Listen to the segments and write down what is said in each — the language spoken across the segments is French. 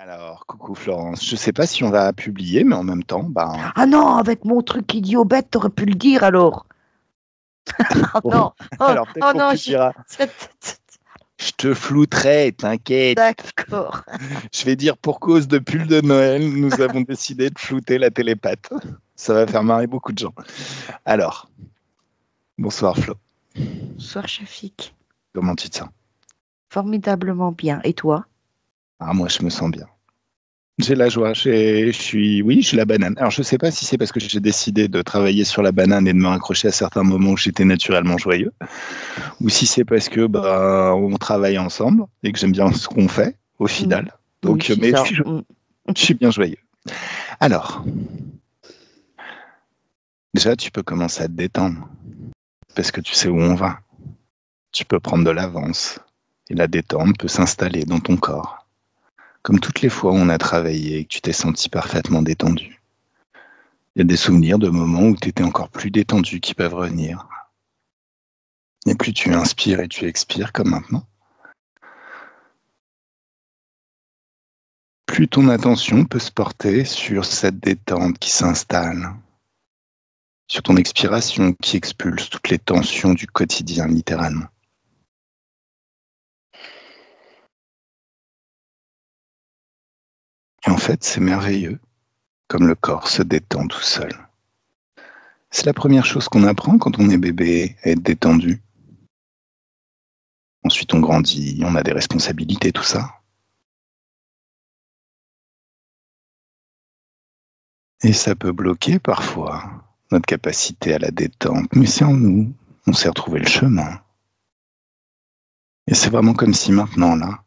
Alors, coucou Florence, je sais pas si on va publier, mais en même temps, Ah non, avec mon truc idiot bête, t'aurais pu le dire alors. Oh bon, non, oh, alors peut-être oh qu'on non, publiera. Je te flouterai, t'inquiète. d'accord. Je vais dire pour cause de pull de Noël, nous avons décidé de flouter la télépathe. Ça va faire marrer beaucoup de gens. Alors, bonsoir Flo, Soir Shafik. comment tu te sens? Formidablement bien. Et toi? Ah, moi je me sens bien. J'ai la joie, oui, j'ai la banane. Alors je sais pas si c'est parce que j'ai décidé de travailler sur la banane et de me raccrocher à certains moments où j'étais naturellement joyeux, ou si c'est parce que on travaille ensemble et que j'aime bien ce qu'on fait au Mm. final. Oui, Donc, c'est mais ça. Mm. je suis bien joyeux. Alors, déjà, tu peux commencer à te détendre parce que tu sais où on va. Tu peux prendre de l'avance et la détente peut s'installer dans ton corps. Comme toutes les fois où on a travaillé et que tu t'es senti parfaitement détendu. Il y a des souvenirs de moments où tu étais encore plus détendu qui peuvent revenir. Et plus tu inspires et tu expires comme maintenant, plus ton attention peut se porter sur cette détente qui s'installe, sur ton expiration qui expulse toutes les tensions du quotidien littéralement. Et en fait, c'est merveilleux, comme le corps se détend tout seul. C'est la première chose qu'on apprend quand on est bébé, à être détendu. Ensuite, on grandit, on a des responsabilités, tout ça. Et ça peut bloquer parfois notre capacité à la détente, mais c'est en nous, on sait retrouver le chemin. Et c'est vraiment comme si maintenant, là,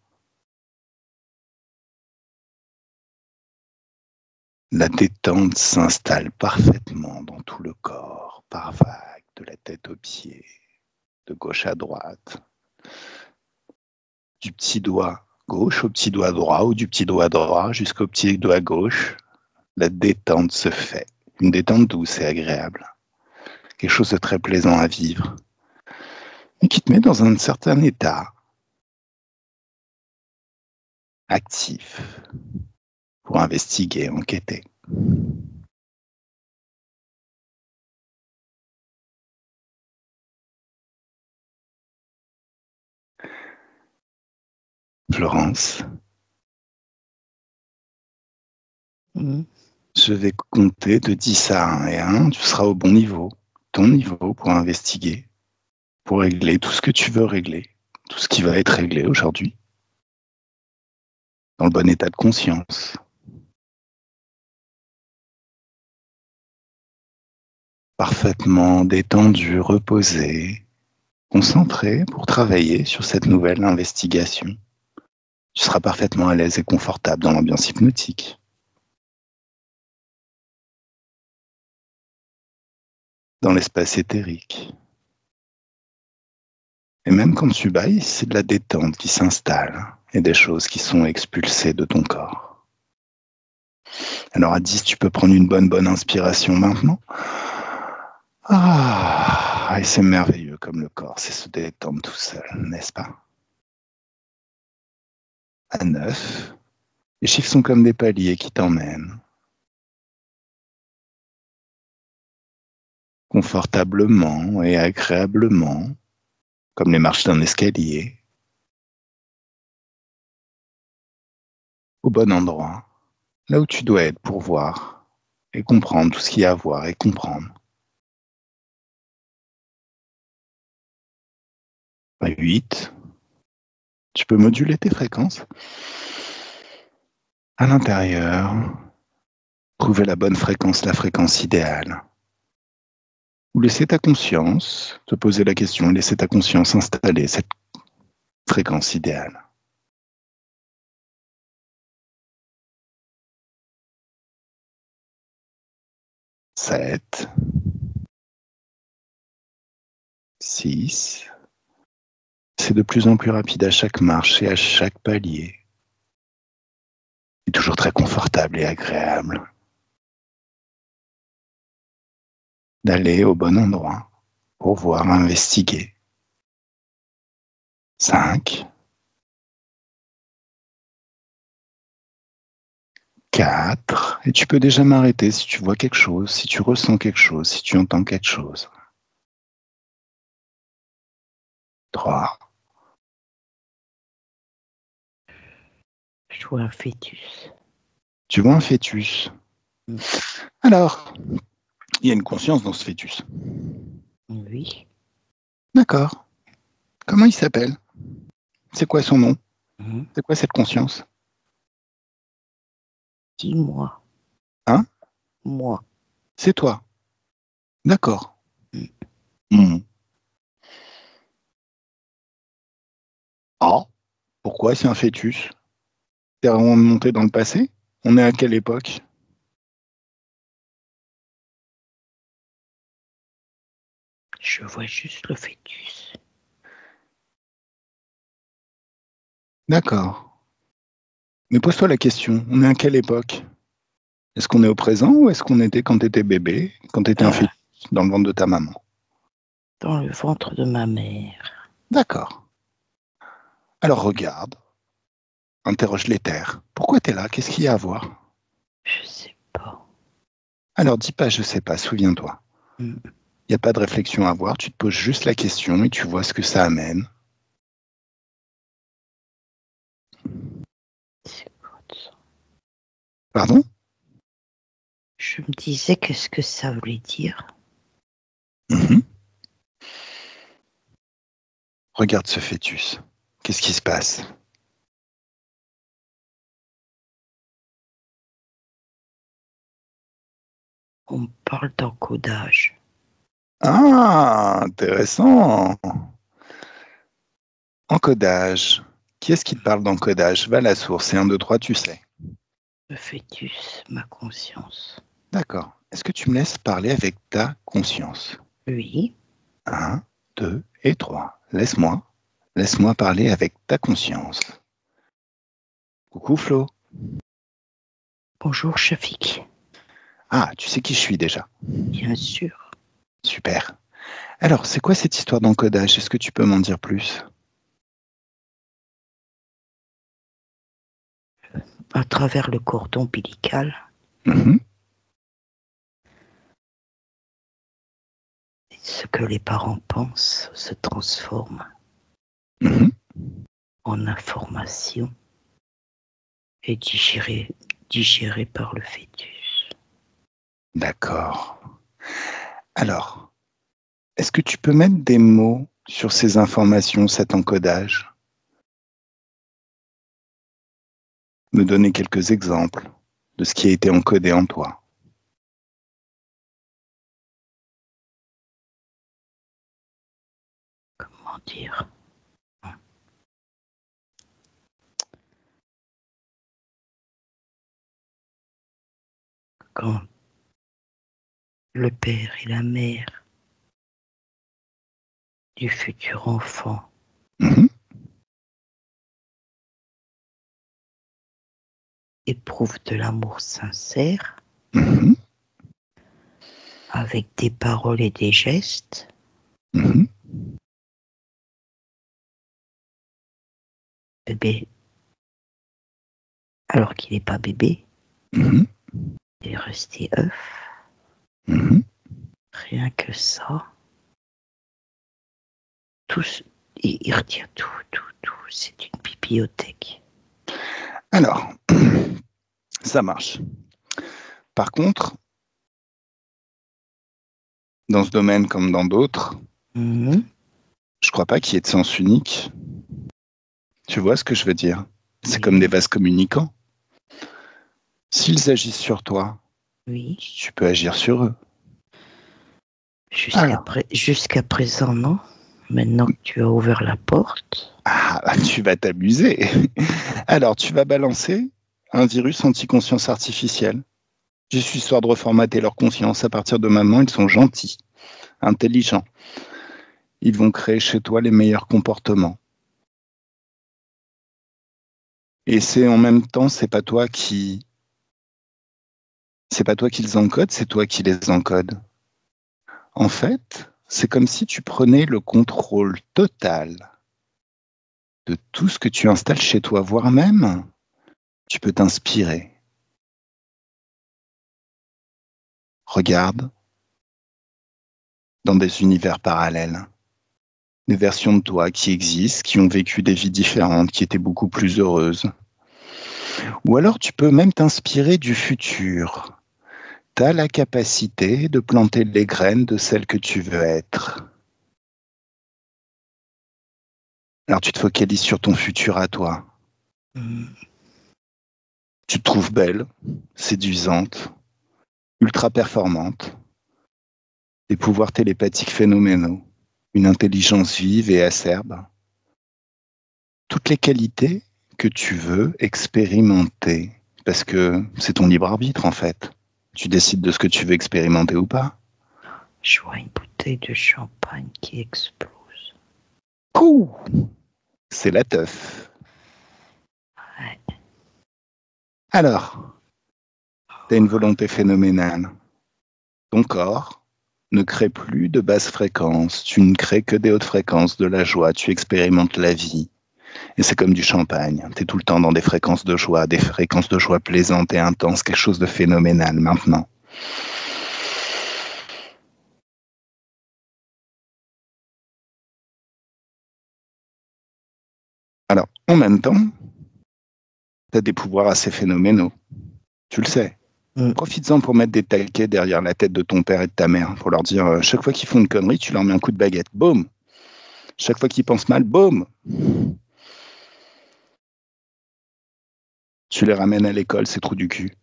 la détente s'installe parfaitement dans tout le corps, par vagues, de la tête aux pieds, de gauche à droite, du petit doigt gauche au petit doigt droit ou du petit doigt droit jusqu'au petit doigt gauche. La détente se fait. Une détente douce et agréable. Quelque chose de très plaisant à vivre. Et qui te met dans un certain état actif pour investiguer, enquêter. Florence, Mm. je vais compter de 10 à 1 et 1, tu seras au bon niveau, ton niveau pour investiguer, pour régler tout ce que tu veux régler, tout ce qui va être réglé aujourd'hui, dans le bon état de conscience, parfaitement détendu, reposé, concentré pour travailler sur cette nouvelle investigation. Tu seras parfaitement à l'aise et confortable dans l'ambiance hypnotique. Dans l'espace éthérique. Et même quand tu bailles, c'est de la détente qui s'installe et des choses qui sont expulsées de ton corps. Alors à 10, tu peux prendre une bonne inspiration maintenant. Ah, et c'est merveilleux comme le corps, c'est se détendre tout seul, n'est-ce pas? À 9, les chiffres sont comme des paliers qui t'emmènent confortablement et agréablement, comme les marches d'un escalier, au bon endroit, là où tu dois être pour voir et comprendre tout ce qu'il y a à voir et comprendre. À 8, tu peux moduler tes fréquences. À l'intérieur, trouver la bonne fréquence, la fréquence idéale. Ou laisser ta conscience te poser la question, laisser ta conscience installer cette fréquence idéale. Sept, 6. C'est de plus en plus rapide à chaque marche et à chaque palier. Et toujours très confortable et agréable. D'aller au bon endroit pour voir investiguer. 5. 4. Et tu peux déjà m'arrêter si tu vois quelque chose, si tu ressens quelque chose, si tu entends quelque chose. 3. Je vois un fœtus. Tu vois un fœtus. Alors, il y a une conscience dans ce fœtus. Oui. D'accord. Comment il s'appelle? C'est quoi son nom? Mhm. C'est quoi cette conscience? Dis-moi. Hein? Moi. C'est toi. D'accord. Mm. Hmm. Ah, pourquoi c'est un fœtus? T'es remonté dans le passé? On est à quelle époque? Je vois juste le fœtus. D'accord. Mais pose-toi la question, on est à quelle époque? Est-ce qu'on est au présent ou est-ce qu'on était quand t'étais bébé, quand t'étais un fœtus dans le ventre de ta maman? Dans le ventre de ma mère. D'accord. Alors regarde, interroge l'éther. Pourquoi t'es là? Qu'est-ce qu'il y a à voir? Je sais pas. Alors dis pas je sais pas, souviens-toi. Mm. Il n'y a pas de réflexion à avoir, tu te poses juste la question et tu vois ce que ça amène. C'est quoi ça? Pardon? Je me disais qu'est-ce que ça voulait dire. Mhm. Regarde ce fœtus. Qu'est-ce qui se passe? On me parle d'encodage. Ah, intéressant. Encodage. Qui est-ce qui te parle d'encodage? Va à la source, c'est 1, 2, 3, tu sais. Le fœtus, ma conscience. D'accord. Est-ce que tu me laisses parler avec ta conscience? Oui. 1, 2 et 3. Laisse-moi. Laisse-moi parler avec ta conscience. Coucou Flo. Bonjour, Shafik. Ah, tu sais qui je suis déjà. Bien sûr. Super. Alors, c'est quoi cette histoire d'encodage? Est-ce que tu peux m'en dire plus? À travers le cordon ombilical, Mhm, ce que les parents pensent se transforme mhm. en information et digéré par le fœtus. D'accord. Alors, est-ce que tu peux mettre des mots sur ces informations, cet encodage? Me donner quelques exemples de ce qui a été encodé en toi. Comment dire? Quand le père et la mère du futur enfant Mhm, éprouvent de l'amour sincère mhm, avec des paroles et des gestes, mhm, bébé, alors qu'il n'est pas bébé, mhm, il est resté œuf, mhm. rien que ça, tout, il retient tout, c'est une bibliothèque. Alors, ça marche. Par contre, dans ce domaine comme dans d'autres, Mhm. je crois pas qu'il y ait de sens unique. Tu vois ce que je veux dire? C'est comme des Oui, vases communicants. S'ils agissent sur toi, oui. tu peux agir sur eux. Jusqu'à Alors, jusqu'à présent, non. Maintenant que tu as ouvert la porte, tu vas t'amuser. Alors, tu vas balancer un virus anti-conscience artificielle. Juste histoire de reformater leur conscience. À partir de maintenant, ils sont gentils, intelligents. Ils vont créer chez toi les meilleurs comportements. Et c'est en même temps, c'est pas toi qui les encodes, c'est toi qui les encodes. En fait, c'est comme si tu prenais le contrôle total de tout ce que tu installes chez toi, voire même, tu peux t'inspirer. Regarde dans des univers parallèles, des versions de toi qui existent, qui ont vécu des vies différentes, qui étaient beaucoup plus heureuses. Ou alors tu peux même t'inspirer du futur. Tu as la capacité de planter les graines de celle que tu veux être. Alors tu te focalises sur ton futur à toi. Tu te trouves belle, séduisante, ultra performante, des pouvoirs télépathiques phénoménaux, une intelligence vive et acerbe. Toutes les qualités que tu veux expérimenter, parce que c'est ton libre arbitre en fait. Tu décides de ce que tu veux expérimenter ou pas. Je vois une bouteille de champagne qui explose. Ouh, c'est la teuf. Ouais. Alors, tu as une volonté phénoménale. Ton corps ne crée plus de basses fréquences. Tu ne crées que des hautes fréquences, de la joie. Tu expérimentes la vie. Et c'est comme du champagne. Tu es tout le temps dans des fréquences de joie plaisantes et intenses, quelque chose de phénoménal maintenant. Alors, en même temps, tu as des pouvoirs assez phénoménaux. Tu le sais. Profites-en pour mettre des taquets derrière la tête de ton père et de ta mère, pour leur dire, chaque fois qu'ils font une connerie, tu leur mets un coup de baguette. Boum. Chaque fois qu'ils pensent mal, boum. Tu les ramènes à l'école, c'est trou du cul.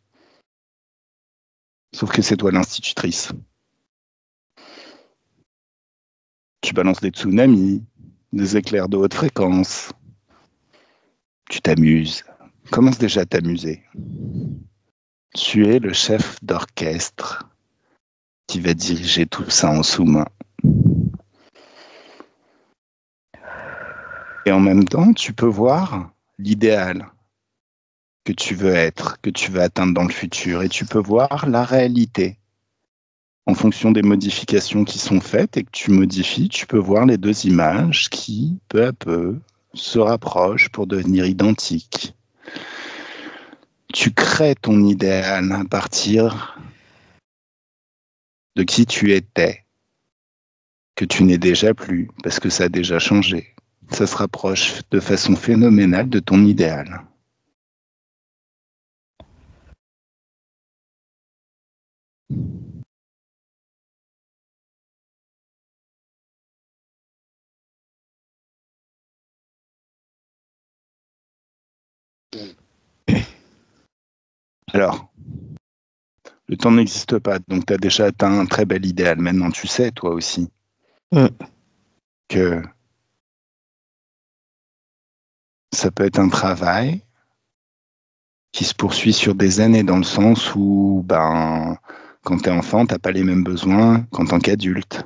Sauf que c'est toi l'institutrice. Tu balances des tsunamis, des éclairs de haute fréquence. Tu t'amuses. Commence déjà à t'amuser. Tu es le chef d'orchestre qui va diriger tout ça en sous-main. Et en même temps, tu peux voir l'idéal que tu veux être, que tu veux atteindre dans le futur. Et tu peux voir la réalité. En fonction des modifications qui sont faites et que tu modifies, tu peux voir les deux images qui, peu à peu, se rapprochent pour devenir identiques. Tu crées ton idéal à partir de qui tu étais, que tu n'es déjà plus, parce que ça a déjà changé. Ça se rapproche de façon phénoménale de ton idéal. Alors, le temps n'existe pas, donc tu as déjà atteint un très bel idéal. Maintenant, tu sais, toi aussi, que ça peut être un travail qui se poursuit sur des années, dans le sens où, quand tu es enfant, tu n'as pas les mêmes besoins qu'en tant qu'adulte.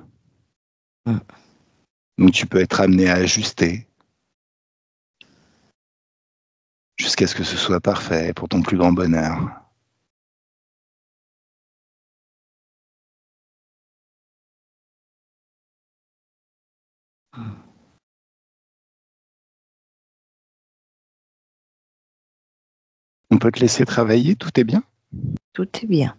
Donc tu peux être amené à ajuster jusqu'à ce que ce soit parfait pour ton plus grand bonheur. On peut te laisser travailler, tout est bien? Tout est bien.